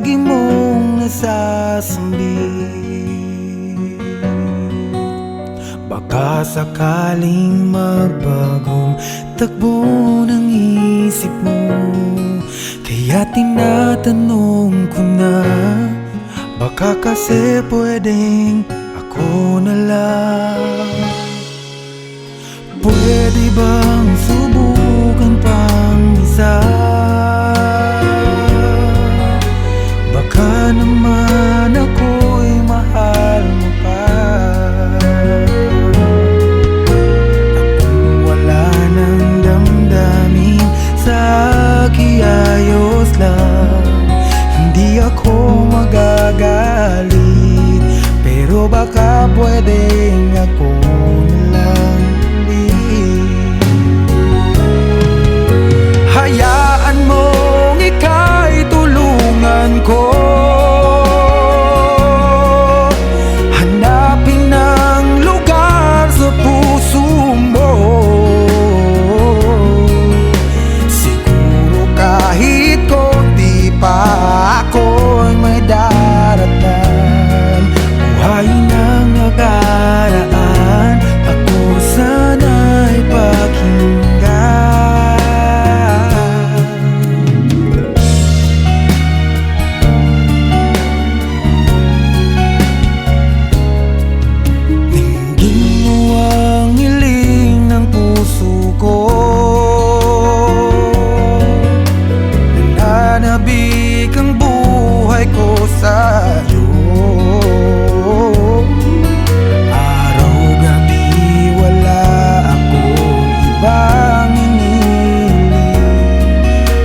lagi mong nasasambit. Baka sakaling magbagong takbo ng isip mo, kaya tinatanong ko na, baka kasi pwedeng ako na lang. Pwede bang subukan pang isa? Baka naman ako'y mahal mo pa. At kung wala nang damdamin sa kiayos lang, hindi ako magagalit. Pero baka pwedeng ako na lang. Hayaan mong ika'y tulungan ko, hanapin ang lugar sa puso mo. Siguro kahit konti pa ako'y may daratan. Buhayin ang nakaraan, ako sana'y pakinggan. Nananabik ang buhay ko sa'yo. Araw-gabi wala akong ibang iniling.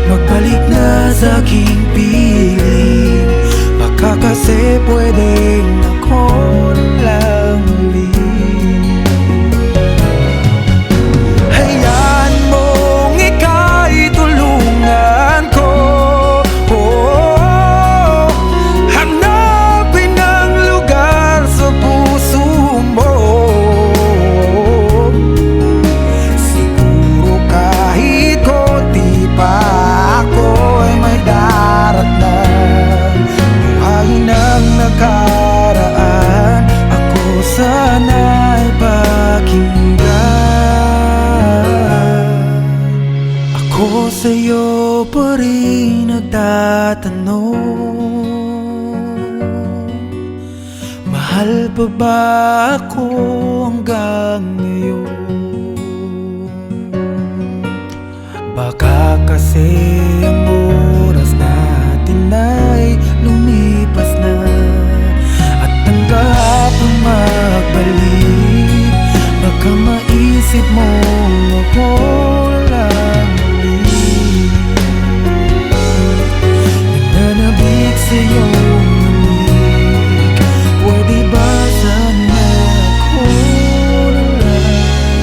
Magbalik na sa aking piling, baka kasi pwedeng ako lang ulit. Nakaraan, ako sana'y pakinggan. Ako sa'yo pa rin nagtatanong, mahal pa ba ako hanggang ngayon? Baka kasi ang oras natin ay lumipas na, at ang kahapon magbalik. Baka maisip mo ako lang ulit. Nananabik sa'yo ulit. Pwede ba sana ako na lang?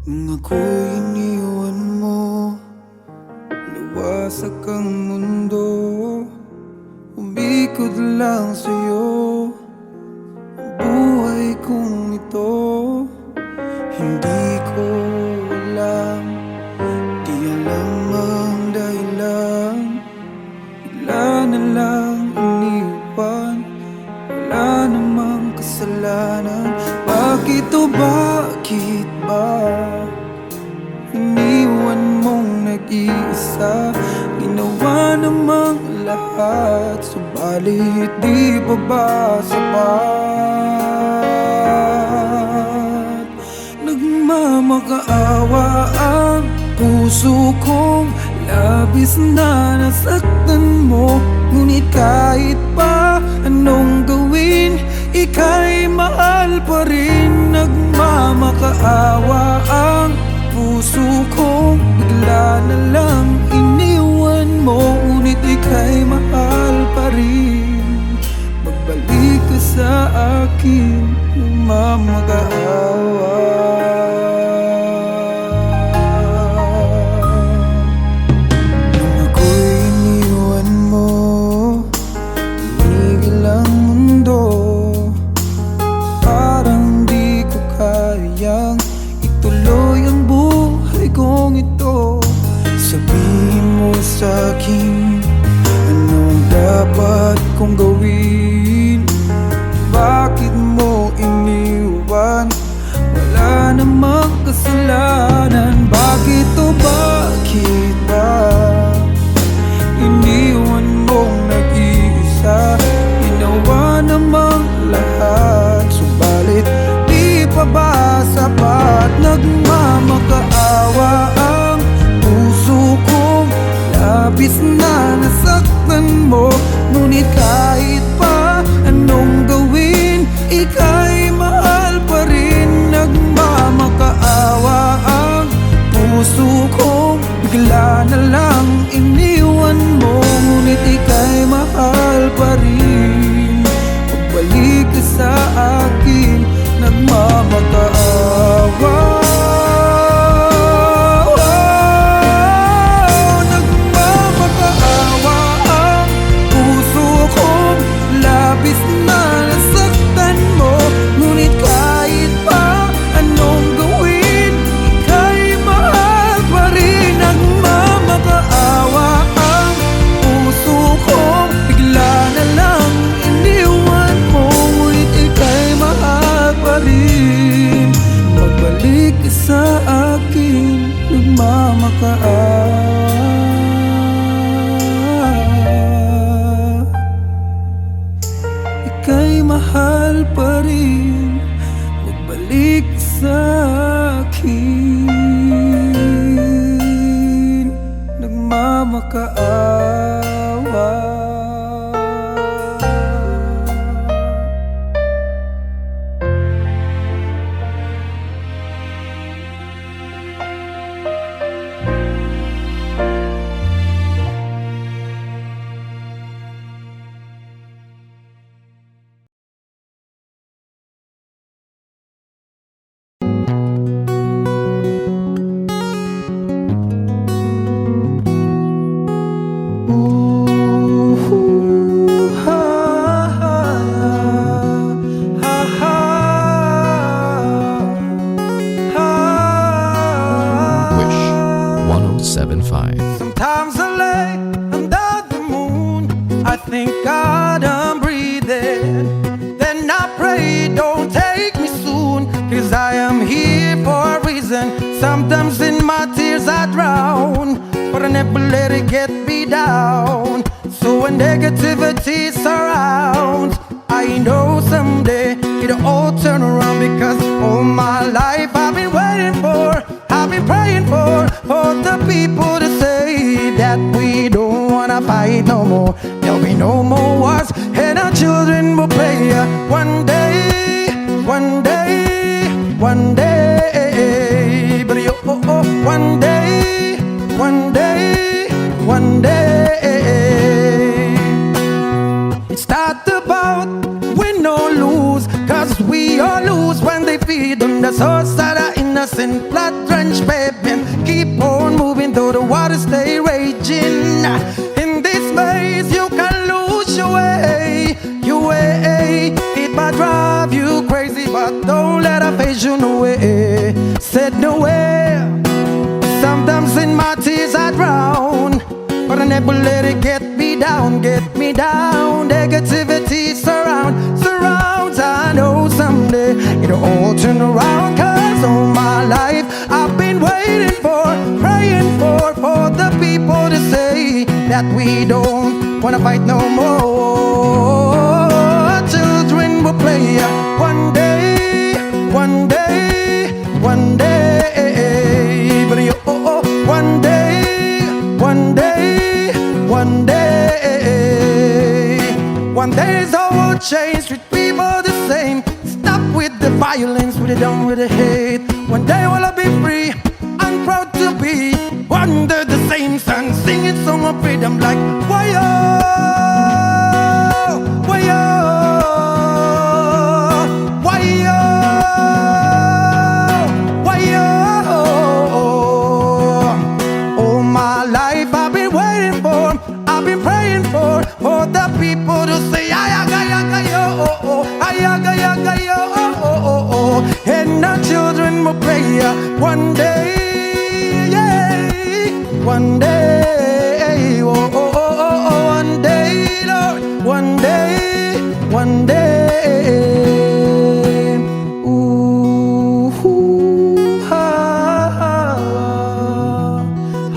Nung ako'y iniwan mo, luwasak ang mundo, umikot lang sa'yo ang buhay kong ito. Hindi ko alam, di alam ang dahilan, bigla na lang iniwan, wala namang kasalanan. Bakit o bakit ba iniwan mong nag-iisa? Ginawa namang lahat, subalit di pa ba sapat? Nagmamakaawa ang puso kong labis na nasaktan mo. Ngunit kahit pa anong gawin, ika'y mahal pa rin. Nagmamakaawa ang puso kong bigla na lang iniwan mo. Ngunit ika'y mahal pa rin. Magbalik ka sa akin, nagmamakaawa. Nung ako'y iniwan mo, tumigil ang mundo. Parang di ko kayang ituloy ang buhay kong ito. Sabihin mo sa'kin, anong dapat kong gawin? Bakit mo iniwan? Wala namang kasalanan. Bakit o bakit ba iniwan mong nag-iisa? Ginawa namang lahat, subalit di pa ba sapat? Nagmamakaawa ang puso kong labis na nasaktan mo. Ngunit kahit pa anong gawin, ika'y mahal pa rin. Nagmamakaawa ang puso kong bigla na lang iniwan mo. Ngunit ika'y mahal pa rin. Magbalik ka sa akin, nagmamakaawa. Nagmamakaawa ang puso kong labis na nasaktan mo. Ngunit kahit pa anong gawin, ika'y mahal pa rin. Nagmamakaawa ang puso kong bigla na lang iniwan mo. Ngunit ika'y mahal pa rin. Magbalik ka sa akin, nagmamakaawa. Ika'y mahal pa rin. Magbalik ka sa akin, nagmamakaawa. Wish 1075. Sometimes I lay under the moon, I thank God I'm breathing. Then I pray, don't take me soon, 'cause I am here for a reason. Sometimes in my tears I drown, but I never let it get me down. So when negativity surrounds, I know someday it'll all turn around. Because all my life I've been waiting for, I've been praying for the people to say that we don't wanna fight no more. There'll be no more wars, and our children will play. One day, one day, one day. But one day, one day, one day. It's not about win or lose, 'cause we all lose when they feed on the source that are innocent. in blood-drenched pavement. Keep on moving though the waters stay raging. In this maze you can lose your way, your way. It might drive you crazy, but don't let it phase you no way. Said no way. Sometimes in my tears I drown, but I never let it get me down, get me down. Negativity surrounds. I know someday it'll all turn around. Cause all my life I've been waiting for, praying for the people to say that we don't wanna fight no more. Children will play one day, one day, one day. But you, one day, one day, one day. One day it's all will change, treat people the same. Stop with the violence, with it down with the hate. One day will I be free, I'm proud to be under the same sun, singing song of freedom like why-yo, why-yo, why-yo, why-yo. All my life I've been waiting for, I've been praying for the people to say ayaga yaga yo, ayaga yaga yo, and our children will pray one day, yeah, one day, one day, Lord, one day, one day. Ooh, ha, ha,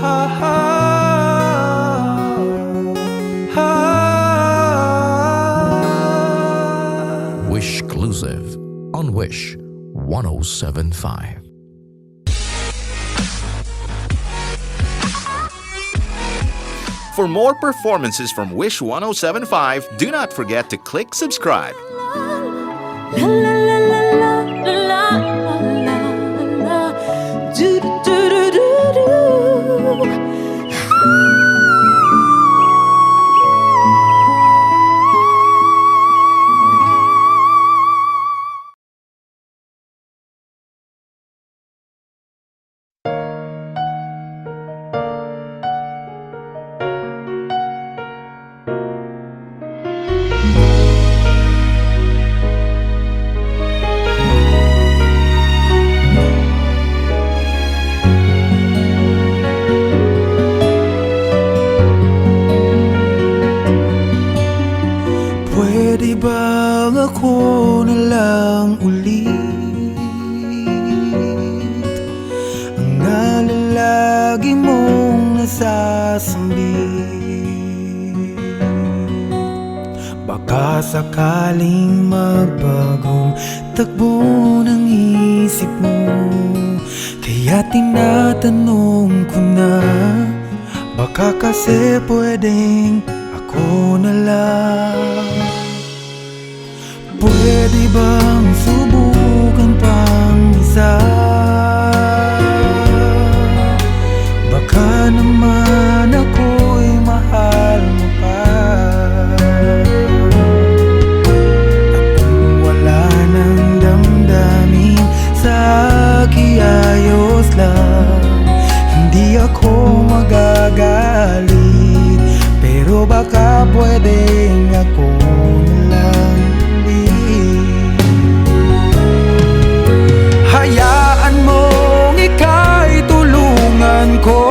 ha, ha. Wishclusive on Wish 1075. For more performances from Wish 1075, do not forget to click subscribe. La la la la la la la la. Do do do do do. Pwede bang ako na lang ulit ang nalalagi mong nasasambit? Baka sakaling magbagong takbo ng isip mo, kaya tinatanong ko na, baka kasi pwedeng ako na lang. Pwede bang subukan pang isa? Baka naman ako'y mahal mo pa. At kung wala nang damdamin sa akin, ayos lang, hindi ako magagalit. Pero baka pwedeng ako na lang ulit. Hayaan mong ika'y tulungan ko,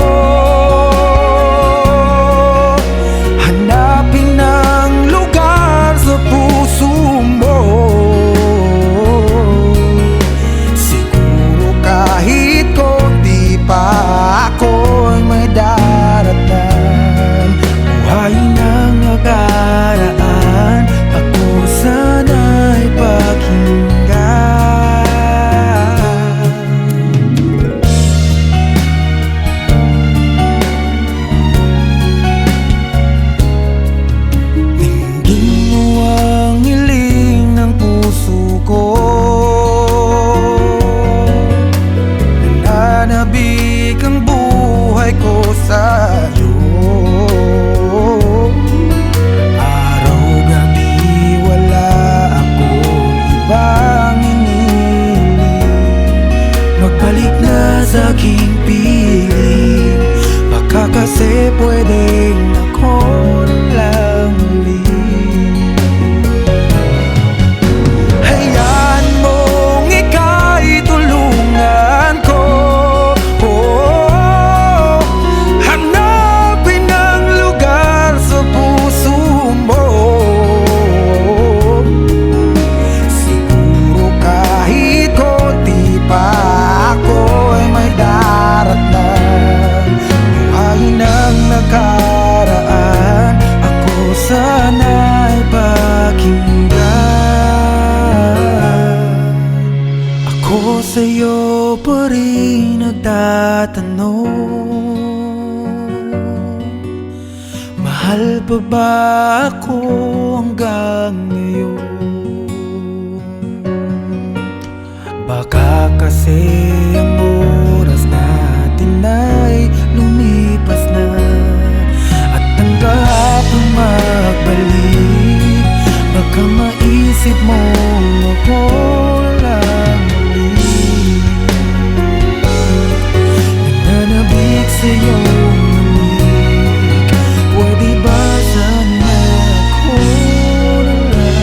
hanapin ang lugar sa puso mo. Siguro kahit konti pa ako'y may darating. Buhayin ang nakaraan, ako sana'y pakinggan. Dinggin mo ang hiling ng puso ko, nananabik ang buhay ko sa'yo. Magbalik na aking piling. Baka kasi pwedeng ako na lang ulit. Hayaan mong ika'y tulungan ko, hanapin ang lugar sa puso mo. Siguro kahit konti pa ako ay may daratnan. Buhayin ang nakaraan, ako sana'y pakinggan. Ako sa'yo pa rin nagtatanong, mahal pa ba ako hanggang ngayon? Baka kasi ang oras natin ay lumipas na, at ang kahapon magbalik. Baka maisip mo ako lang ulit. Nananabik sa'yo namig, pwede ba sana ako na lang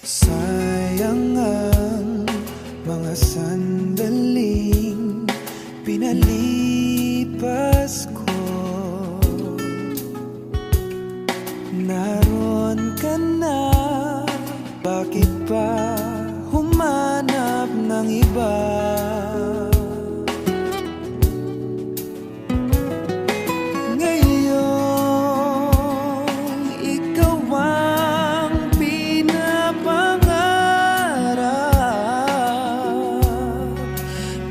sayang ang mga sandaling pinalipas ko. Naroon ka na, bakit pa humanap ng iba? Ngayon, ikaw ang pinapangarap,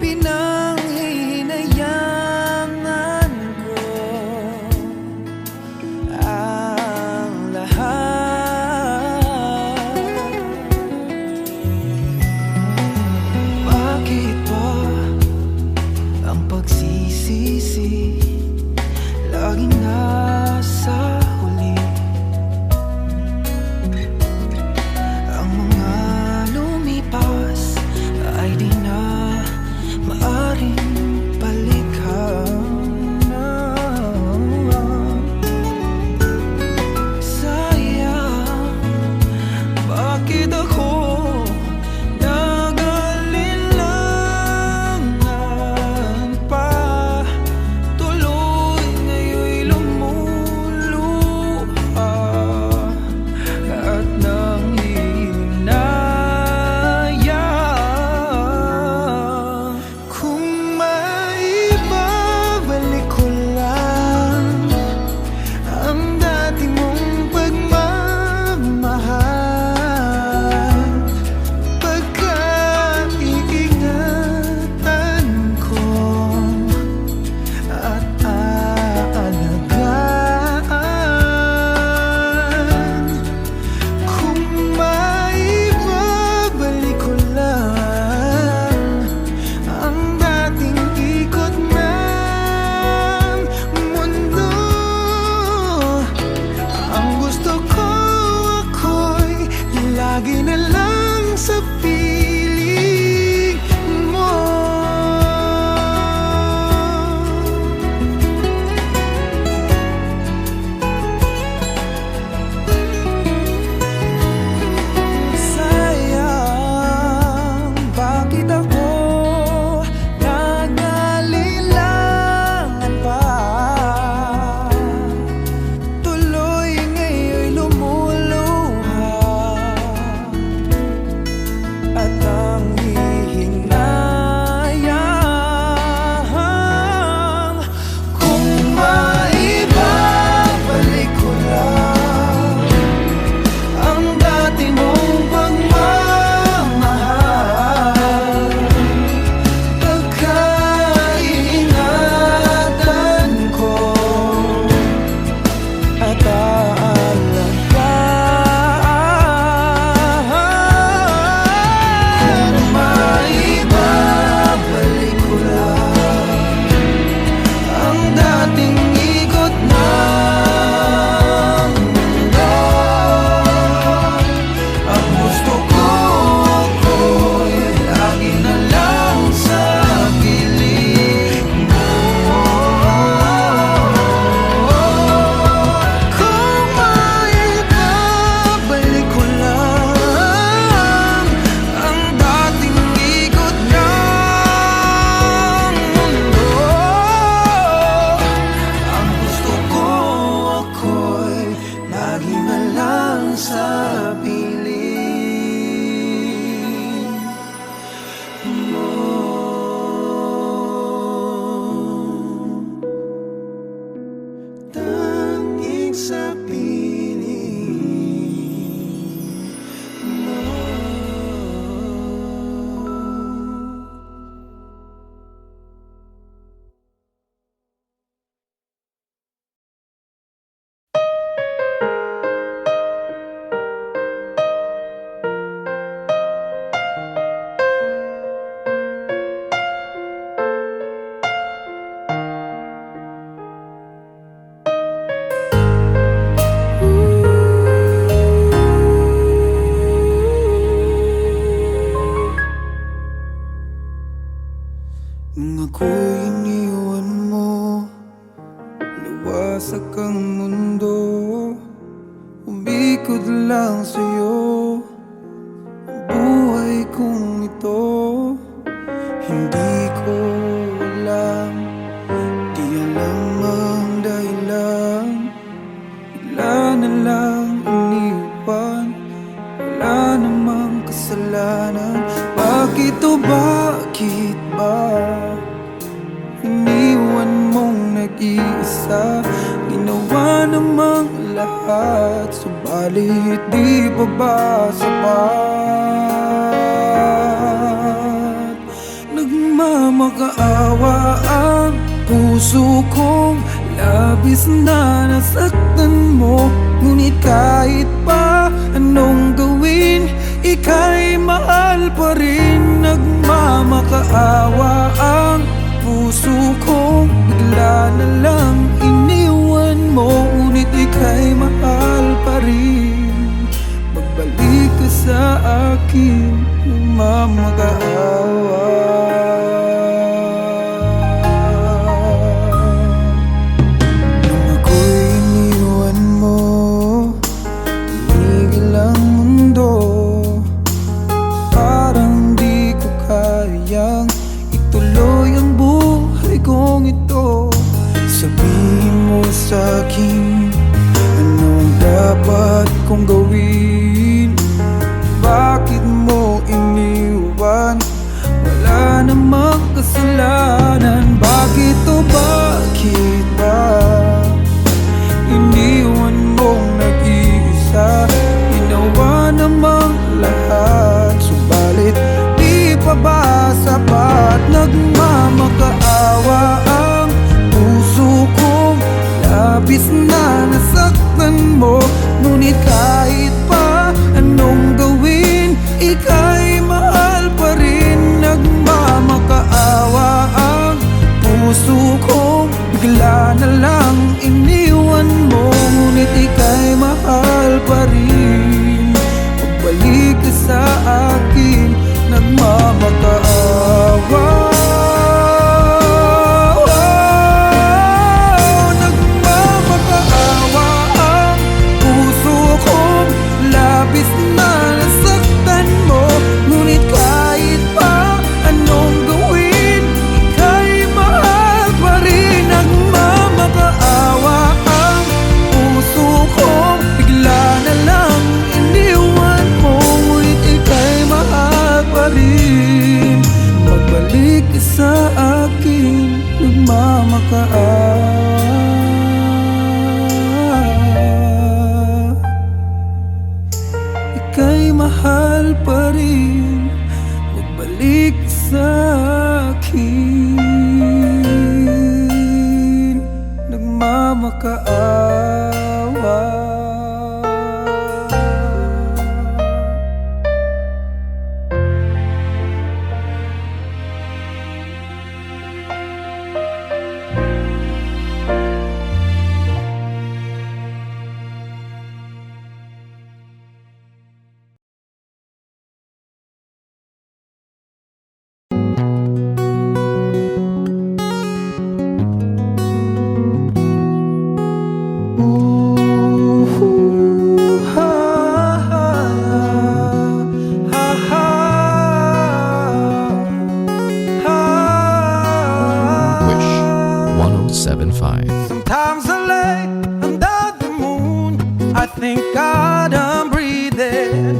pinanghinayangan ko ang lahat. Bakit umaasa kang mundo, umikot lang sa'yo. Ang buhay kong ito, hindi ko alam. Di alam ang dahilan, bigla na lang iniwan. Wala namang kasalanan. Bakit o bakit ba iniwan mong nag-iisa? Ginawa namang lahat, subalit di pa ba sapat? Nagmamakaawa ang puso kong labis na nasaktan mo. Ngunit kahit pa anong gawin, ika'y mahal pa rin. Nagmamakaawa ang puso kong bigla na lang iniwan mo. Ngunit ika'y mahal pa rin. Magbalik ka sa akin, nagmamakaawa. Nung ako'y iniwan mo, tumigil ang mundo. Parang di ko kayang ituloy ang buhay kong ito. Sabihin mo sa'kin, anong dapat kong gawin? Bakit mo iniwan? Wala namang kasalanan. Bakit o bakit ba iniwan mong nag-iisa? Ginawa namang lahat, subalit di pa ba sapat? Nagmamakaawa ang puso kong labis na nasaktan mo. Ngunit kahit pa anong gawin, ika'y mahal pa rin. Nagmamakaawa ang puso kong bigla na lang iniwan mo. Ngunit ika'y mahal pa rin. Magbalik ka sa akin, nagmamakaawa. Nagmamakaawa ang puso kong labis na nasaktan mo. Ngunit kahit pa anong gawin, ika'y mahal pa rin. Nagmamakaawa ang puso kong bigla na lang iniwan mo. Ngunit ika'y mahal pa rin. Magbalik ka sa akin, nagmamakaawa. Ika'y mahal pa rin. Magbalik ka sa akin, nagmamakaawa. Wish 1075. Sometimes I lay under the moon, I thank God I'm breathing.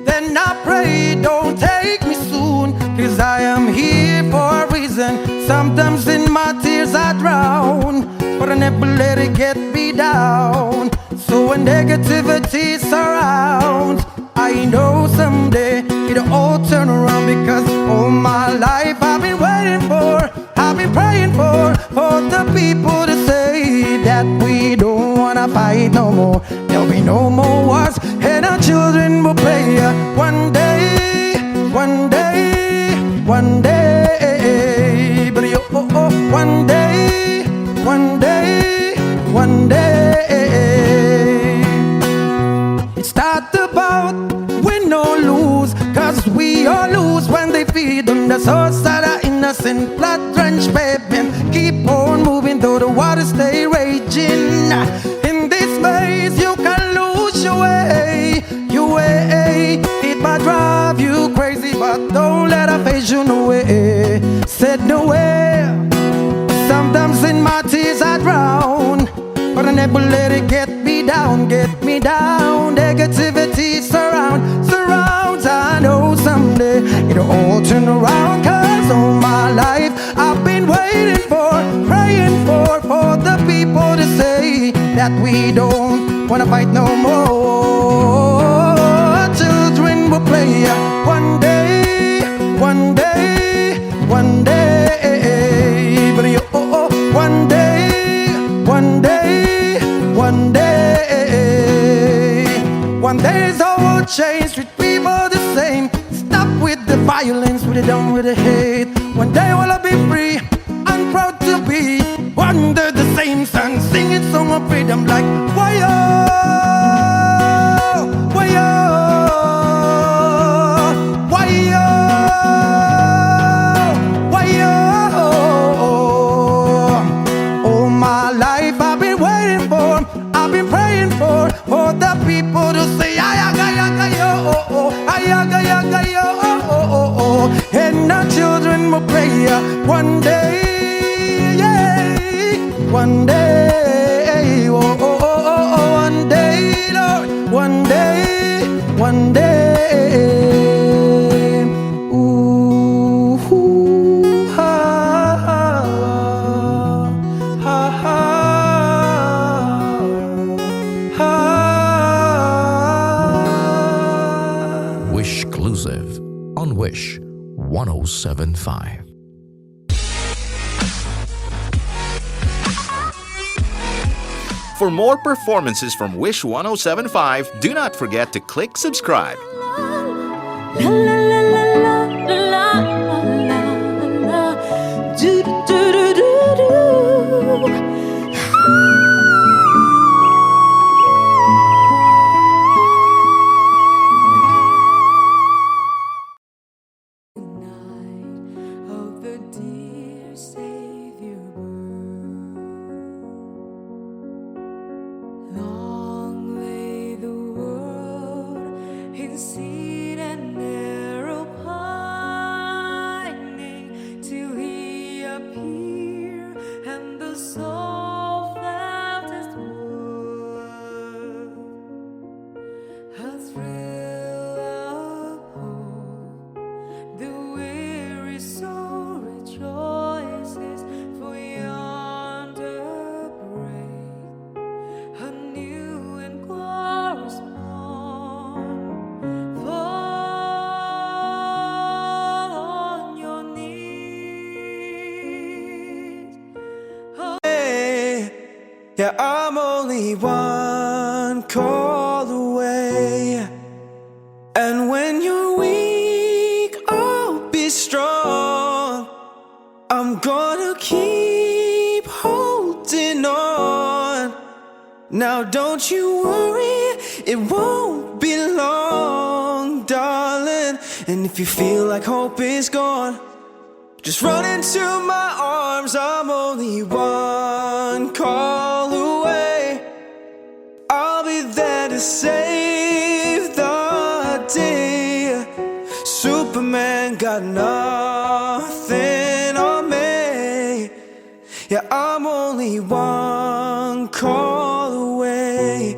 Then I pray, don't take me soon, 'cause I am here for a reason. Sometimes in my tears I drown, but I never let it get me down. So when negativity surrounds, I know someday it'll all turn around. Because all my life I've been waiting for, I've been praying for the people to say that we don't wanna fight no more. There'll be no more wars, and our children will play. One day, one day, one day. But one day, one day, one day. It's not about win or lose, 'cause we all lose when they feed on the source of the innocent blood-drenched pavement. keep on moving though the waters stay raging. In this maze you can lose your way, your way. It might drive you crazy, but don't let her face you no way. Said no way. Sometimes in my tears I drown, but I never let it get me down, get me down. Negativity surrounds. I know someday it'll all turn around. Cause all my life I've been waiting for, praying for the people to say that we don't wanna fight no more. Children will play one day, one day, one day. But one day, one day, one day. One day it's all will change, treat people the same. Stop with the violence, put it down with the hate. One day will I be free, I'm proud to be under the same sun, singing song of freedom like why-oh, why-oh, why-oh, why-oh. All my life I've been waiting for, I've been praying for the people to say ayaga-yaga-yo, ayaga-yaga-yo. And our children will pray one day, yeah, one day, one day, Lord, one day, one day. Ooh, ha, ha, ha, ha, ha. Wish Exclusive on Wish 1075. For more performances from Wish 1075, do not forget to click subscribe. La la la la la la la la. Do do do do do. Of the dear Savior birth, long lay the world in sin and narrow pining, till He appeared and the soul felt His word. A thrill of hope, the weary soul rejoices, for yonder break anew and glorious morn. Fall on your knees. Yeah, I'm only one call away. And when you're weak, I'll be strong. I'm gonna keep holding on. Now don't you worry, it won't be long, darling. And if you feel like hope is gone, just run into my arms. I'm only one call away. I'll be there to save the day. Superman got nothing on me. Yeah, I'm only one call away.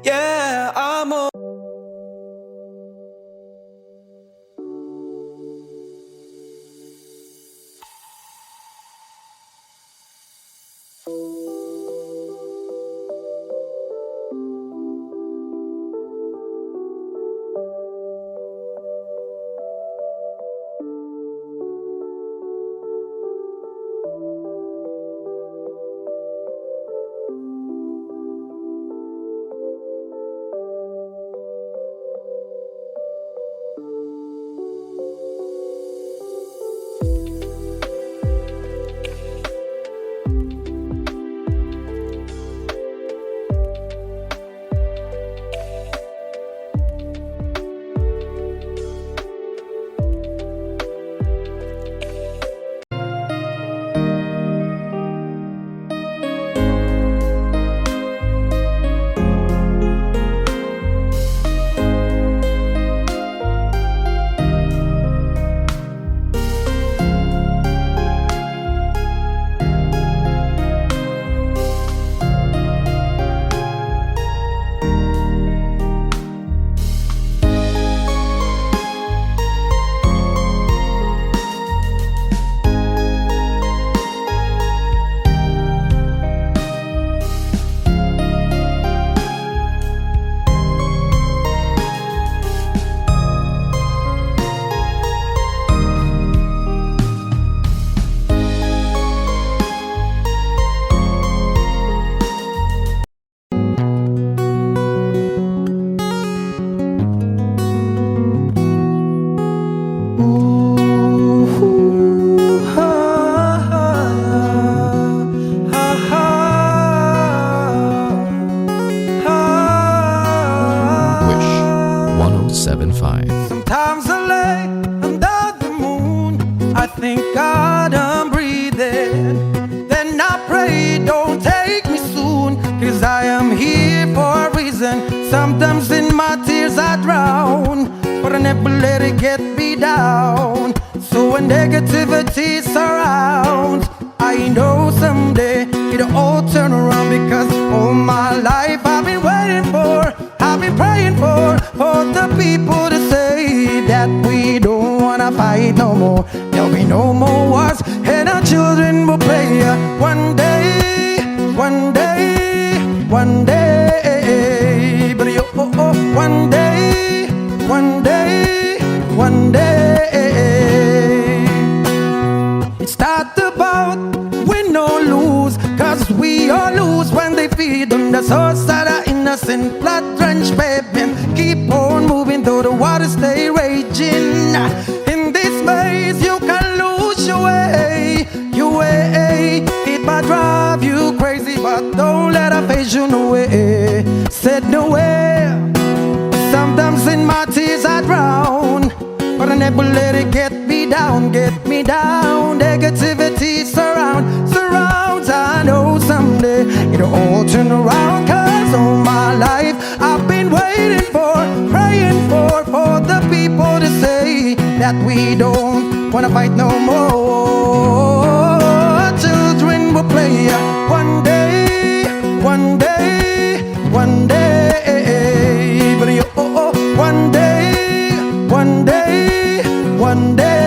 Yeah, I'm only 1075. Sometimes I lay under the moon. I thank God I'm breathing. Then I pray, don't take me soon, 'cause I am here for a reason. Sometimes in my tears I drown, but I never let it get me down. So when negativity surrounds, I know someday it'll all turn around, because all my life I've been waiting for, I've been praying for the people to say that we don't wanna fight no more. There'll be no more wars, and our children will play. One day, one day, one day, but one day, one day, one day. It's not about win or lose, 'cause we all lose when they feed on the souls that are innocent, blood-drenched baby. Keep on moving though the waters stay raging. In this maze you can lose your way, your way. It might drive you crazy, but don't let it phase you no way. Said nowhere. Sometimes in my tears I drown, but I never let it get me down, get me down. Negativity surrounds. I know someday it'll all turn around, 'cause all my life I've been waiting for, praying for the people to say that we don't wanna fight no more. Children will play one day, one day, one day, but one day, one day, one day.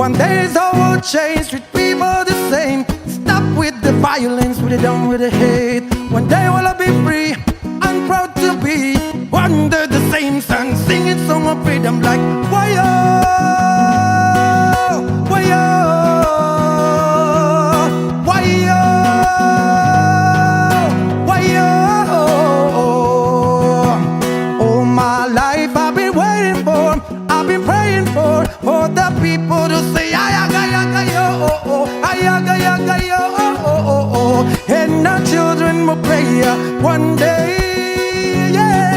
One day the whole change, treat people the same. Stop with the violence, we're done with the hate. One day will I be free, I'm proud to be under the same sun, singing song of freedom like why-oh, why-oh, why-oh, why-oh. All my life I've been waiting for, I've been praying for the people to say ayaga-yaga-yo, ayaga-yaga-yo, and our children will pray one day, yeah,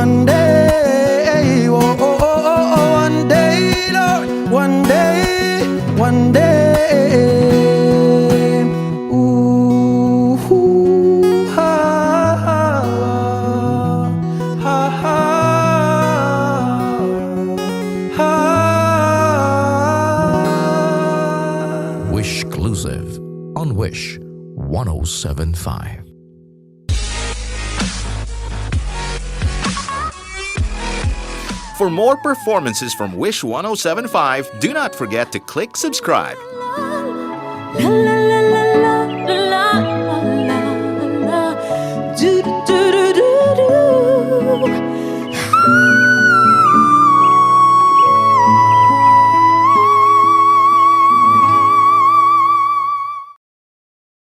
one day, one day, Lord, one day, one day. Ooh, ha, ha, ha, ha, ha. Wish exclusive on Wish 1075. For more performances from Wish 1075, do not forget to click subscribe.